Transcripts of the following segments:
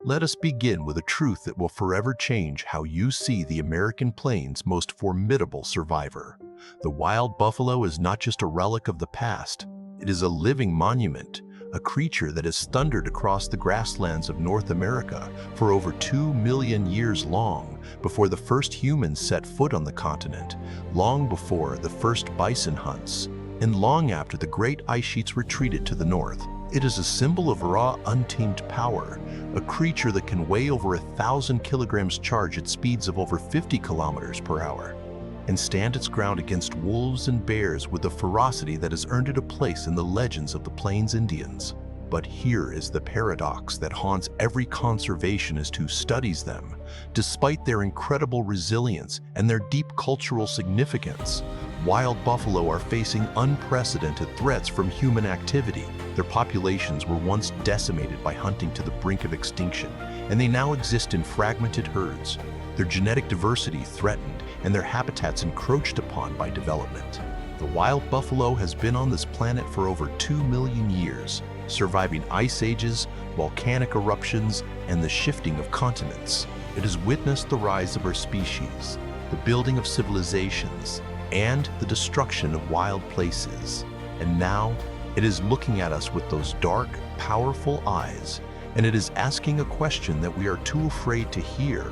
Let us begin with a truth that will forever change how you see the American plains' most formidable survivor. The wild buffalo is not just a relic of the past, it is a living monument, a creature that has thundered across the grasslands of North America for over 2 million years long before the first humans set foot on the continent, long before the first bison hunts, and long after the great ice sheets retreated to the north. It is a symbol of raw, untamed power, a creature that can weigh over 1,000 kilograms charge at speeds of over 50 kilometers per hour, and stand its ground against wolves and bears with a ferocity that has earned it a place in the legends of the Plains Indians. But here is the paradox that haunts every conservationist who studies them. Despite their incredible resilience and their deep cultural significance, wild buffalo are facing unprecedented threats from human activity. Their populations were once decimated by hunting to the brink of extinction, and they now exist in fragmented herds, their genetic diversity threatened and their habitats encroached upon by development. The wild buffalo has been on this planet for over 2 million years, surviving ice ages, volcanic eruptions, and the shifting of continents. It has witnessed the rise of our species, the building of civilizations, and the destruction of wild places. And now, it is looking at us with those dark, powerful eyes, and it is asking a question that we are too afraid to hear.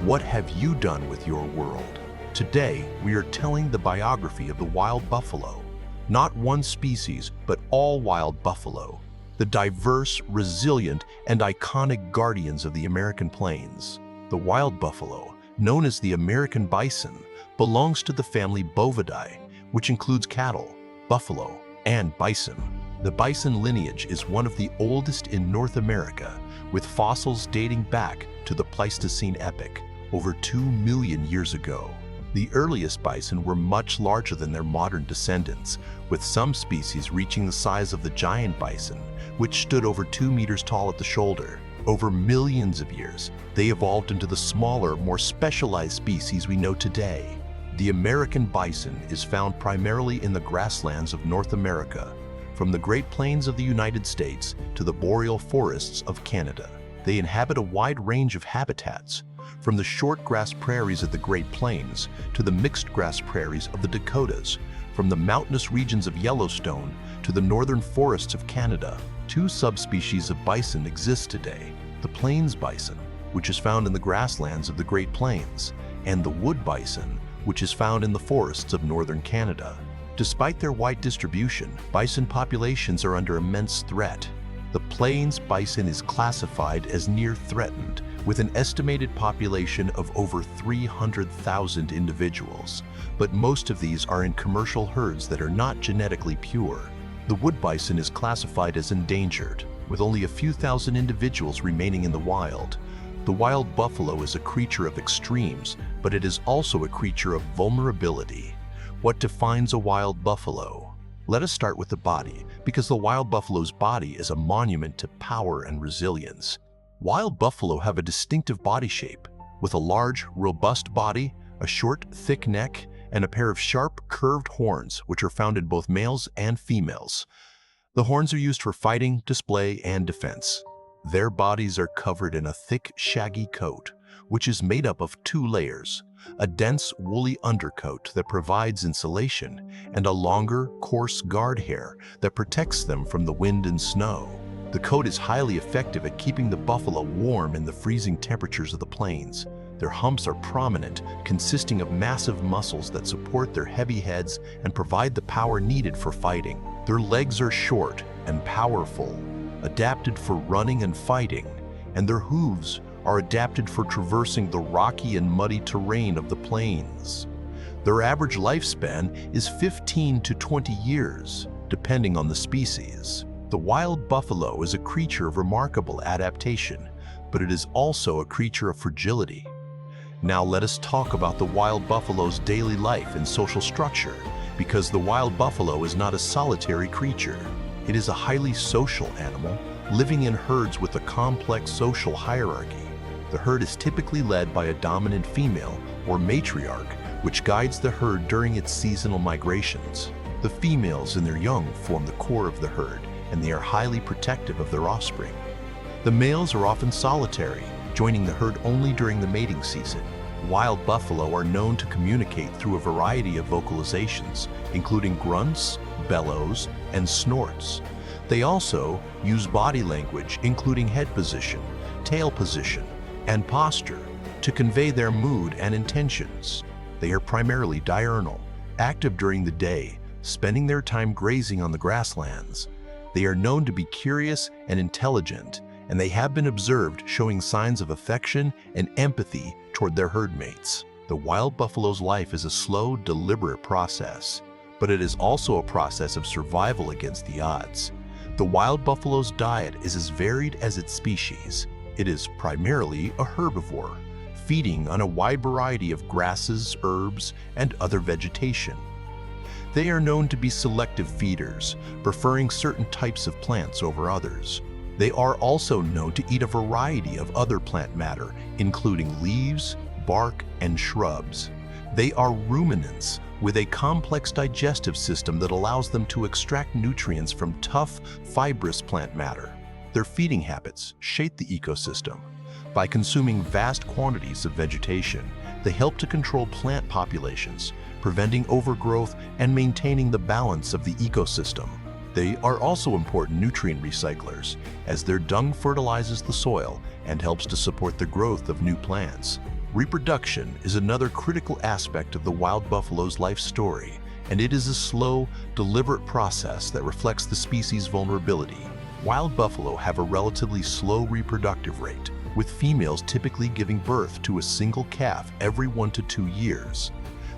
What have you done with your world? Today, we are telling the biography of the wild buffalo. Not one species, but all wild buffalo, the diverse, resilient, and iconic guardians of the American plains. The wild buffalo, known as the American bison, belongs to the family Bovidae, which includes cattle, buffalo, and bison. The bison lineage is one of the oldest in North America, with fossils dating back to the Pleistocene epoch, over 2 million years ago. The earliest bison were much larger than their modern descendants, with some species reaching the size of the giant bison, which stood over 2 meters tall at the shoulder. Over millions of years, they evolved into the smaller, more specialized species we know today. The American bison is found primarily in the grasslands of North America, from the Great Plains of the United States to the boreal forests of Canada. They inhabit a wide range of habitats, from the short grass prairies of the Great Plains to the mixed grass prairies of the Dakotas, from the mountainous regions of Yellowstone to the northern forests of Canada. 2 subspecies of bison exist today: the plains bison, which is found in the grasslands of the Great Plains, and the wood bison, which is found in the forests of northern Canada. Despite their wide distribution, bison populations are under immense threat. The plains bison is classified as near threatened, with an estimated population of over 300,000 individuals, but most of these are in commercial herds that are not genetically pure. The wood bison is classified as endangered, with only a few thousand individuals remaining in the wild. The wild buffalo is a creature of extremes, but it is also a creature of vulnerability. What defines a wild buffalo? Let us start with the body, because the wild buffalo's body is a monument to power and resilience. Wild buffalo have a distinctive body shape, with a large, robust body, a short, thick neck, and a pair of sharp, curved horns, which are found in both males and females. The horns are used for fighting, display, and defense. Their bodies are covered in a thick, shaggy coat, which is made up of 2 layers: a dense, woolly undercoat that provides insulation, and a longer, coarse guard hair that protects them from the wind and snow. The coat is highly effective at keeping the buffalo warm in the freezing temperatures of the plains. Their humps are prominent, consisting of massive muscles that support their heavy heads and provide the power needed for fighting. Their legs are short and powerful, adapted for running and fighting, and their hooves are adapted for traversing the rocky and muddy terrain of the plains. Their average lifespan is 15 to 20 years, depending on the species. The wild buffalo is a creature of remarkable adaptation, but it is also a creature of fragility. Now let us talk about the wild buffalo's daily life and social structure, because the wild buffalo is not a solitary creature. It is a highly social animal, living in herds with a complex social hierarchy. The herd is typically led by a dominant female, or matriarch, which guides the herd during its seasonal migrations. The females and their young form the core of the herd, and they are highly protective of their offspring. The males are often solitary, joining the herd only during the mating season. Wild buffalo are known to communicate through a variety of vocalizations, including grunts, bellows, and snorts. They also use body language, including head position, tail position, and posture, to convey their mood and intentions. They are primarily diurnal, active during the day, spending their time grazing on the grasslands. They are known to be curious and intelligent, and they have been observed showing signs of affection and empathy toward their herd mates. The wild buffalo's life is a slow, deliberate process, but it is also a process of survival against the odds. The wild buffalo's diet is as varied as its species. It is primarily a herbivore, feeding on a wide variety of grasses, herbs, and other vegetation. They are known to be selective feeders, preferring certain types of plants over others. They are also known to eat a variety of other plant matter, including leaves, bark, and shrubs. They are ruminants with a complex digestive system that allows them to extract nutrients from tough, fibrous plant matter. Their feeding habits shape the ecosystem. By consuming vast quantities of vegetation, they help to control plant populations, preventing overgrowth and maintaining the balance of the ecosystem. They are also important nutrient recyclers, as their dung fertilizes the soil and helps to support the growth of new plants. Reproduction is another critical aspect of the wild buffalo's life story, and it is a slow, deliberate process that reflects the species' vulnerability. Wild buffalo have a relatively slow reproductive rate, with females typically giving birth to a single calf every 1 to 2 years.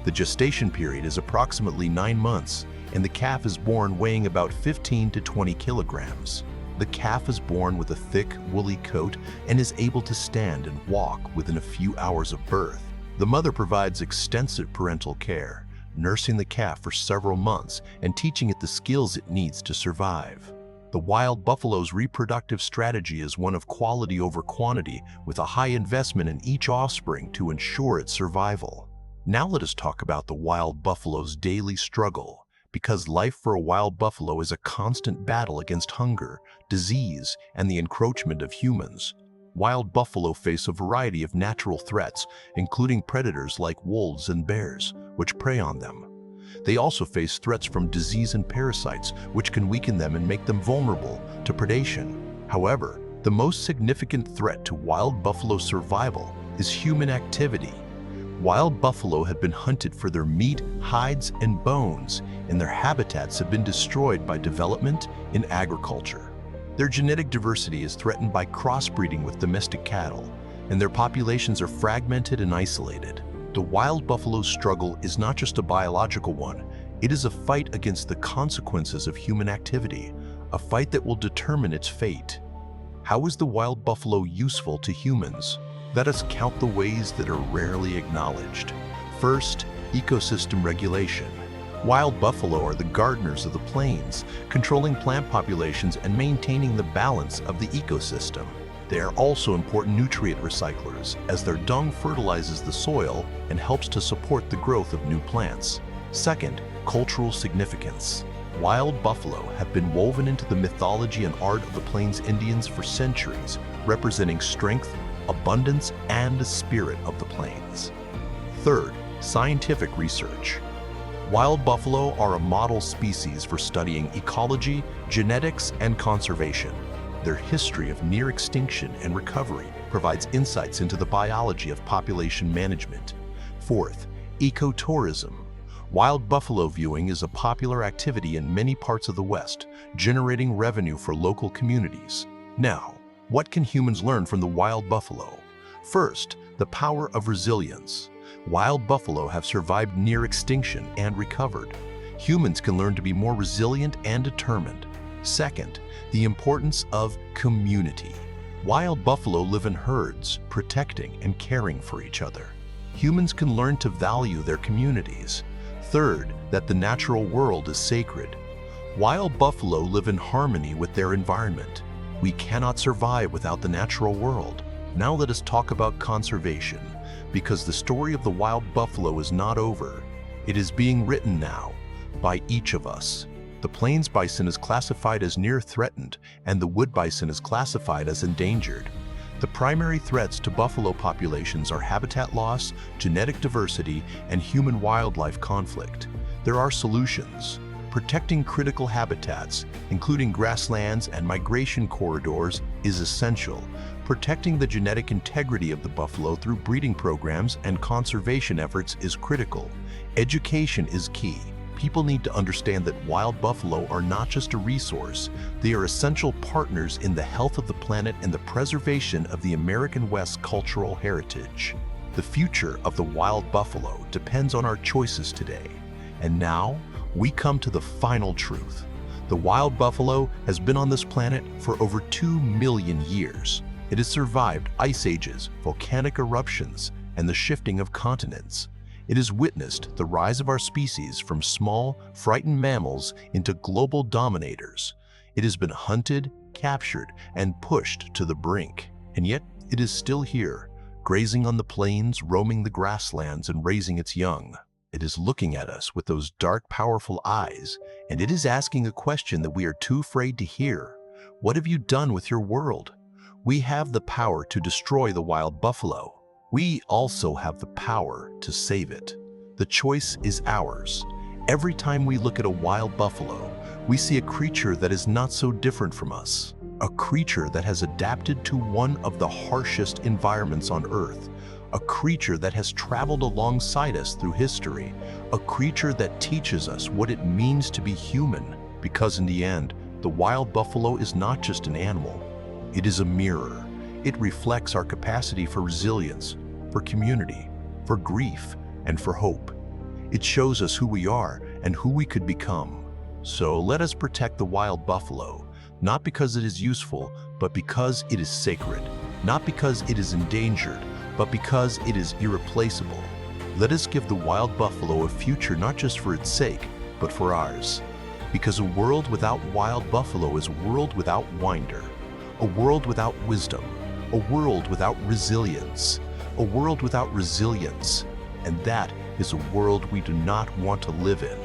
The gestation period is approximately 9 months, and the calf is born weighing about 15 to 20 kilograms. The calf is born with a thick, woolly coat and is able to stand and walk within a few hours of birth. The mother provides extensive parental care, nursing the calf for several months and teaching it the skills it needs to survive. The wild buffalo's reproductive strategy is one of quality over quantity, with a high investment in each offspring to ensure its survival. Now let us talk about the wild buffalo's daily struggle, because life for a wild buffalo is a constant battle against hunger, disease, and the encroachment of humans. Wild buffalo face a variety of natural threats, including predators like wolves and bears, which prey on them. They also face threats from disease and parasites, which can weaken them and make them vulnerable to predation. However, the most significant threat to wild buffalo survival is human activity. Wild buffalo have been hunted for their meat, hides, and bones, and their habitats have been destroyed by development in agriculture. Their genetic diversity is threatened by crossbreeding with domestic cattle, and their populations are fragmented and isolated. The wild buffalo's struggle is not just a biological one, it is a fight against the consequences of human activity, a fight that will determine its fate. How is the wild buffalo useful to humans? Let us count the ways that are rarely acknowledged. First, ecosystem regulation. Wild buffalo are the gardeners of the plains, controlling plant populations and maintaining the balance of the ecosystem. They are also important nutrient recyclers, as their dung fertilizes the soil and helps to support the growth of new plants. Second, cultural significance. Wild buffalo have been woven into the mythology and art of the Plains Indians for centuries, representing strength, abundance, and the spirit of the plains. Third, scientific research. Wild buffalo are a model species for studying ecology, genetics, and conservation. Their history of near extinction and recovery provides insights into the biology of population management. Fourth, ecotourism. Wild buffalo viewing is a popular activity in many parts of the West, generating revenue for local communities. Now, what can humans learn from the wild buffalo? First, the power of resilience. Wild buffalo have survived near extinction and recovered. Humans can learn to be more resilient and determined. Second, the importance of community. Wild buffalo live in herds, protecting and caring for each other. Humans can learn to value their communities. Third, that the natural world is sacred. Wild buffalo live in harmony with their environment. We cannot survive without the natural world. Now let us talk about conservation, because the story of the wild buffalo is not over. It is being written now by each of us. The plains bison is classified as near threatened, and the wood bison is classified as endangered. The primary threats to buffalo populations are habitat loss, genetic diversity, and human-wildlife conflict. There are solutions. Protecting critical habitats, including grasslands and migration corridors, is essential. Protecting the genetic integrity of the buffalo through breeding programs and conservation efforts is critical. Education is key. People need to understand that wild buffalo are not just a resource, they are essential partners in the health of the planet and the preservation of the American West's cultural heritage. The future of the wild buffalo depends on our choices today. And now, we come to the final truth. The wild buffalo has been on this planet for over 2 million years. It has survived ice ages, volcanic eruptions, and the shifting of continents. It has witnessed the rise of our species from small, frightened mammals into global dominators. It has been hunted, captured, and pushed to the brink. And yet, it is still here, grazing on the plains, roaming the grasslands, and raising its young. It is looking at us with those dark, powerful eyes, and it is asking a question that we are too afraid to hear. What have you done with your world? We have the power to destroy the wild buffalo. We also have the power to save it. The choice is ours. Every time we look at a wild buffalo, we see a creature that is not so different from us. A creature that has adapted to one of the harshest environments on Earth. A creature that has traveled alongside us through history. A creature that teaches us what it means to be human. Because in the end, the wild buffalo is not just an animal. It is a mirror. It reflects our capacity for resilience, for community, for grief, and for hope. It shows us who we are and who we could become. So let us protect the wild buffalo, not because it is useful, but because it is sacred. Not because it is endangered, but because it is irreplaceable. Let us give the wild buffalo a future not just for its sake, but for ours. Because a world without wild buffalo is a world without wonder, a world without wisdom, a world without resilience, a world without resilience, and that is a world we do not want to live in.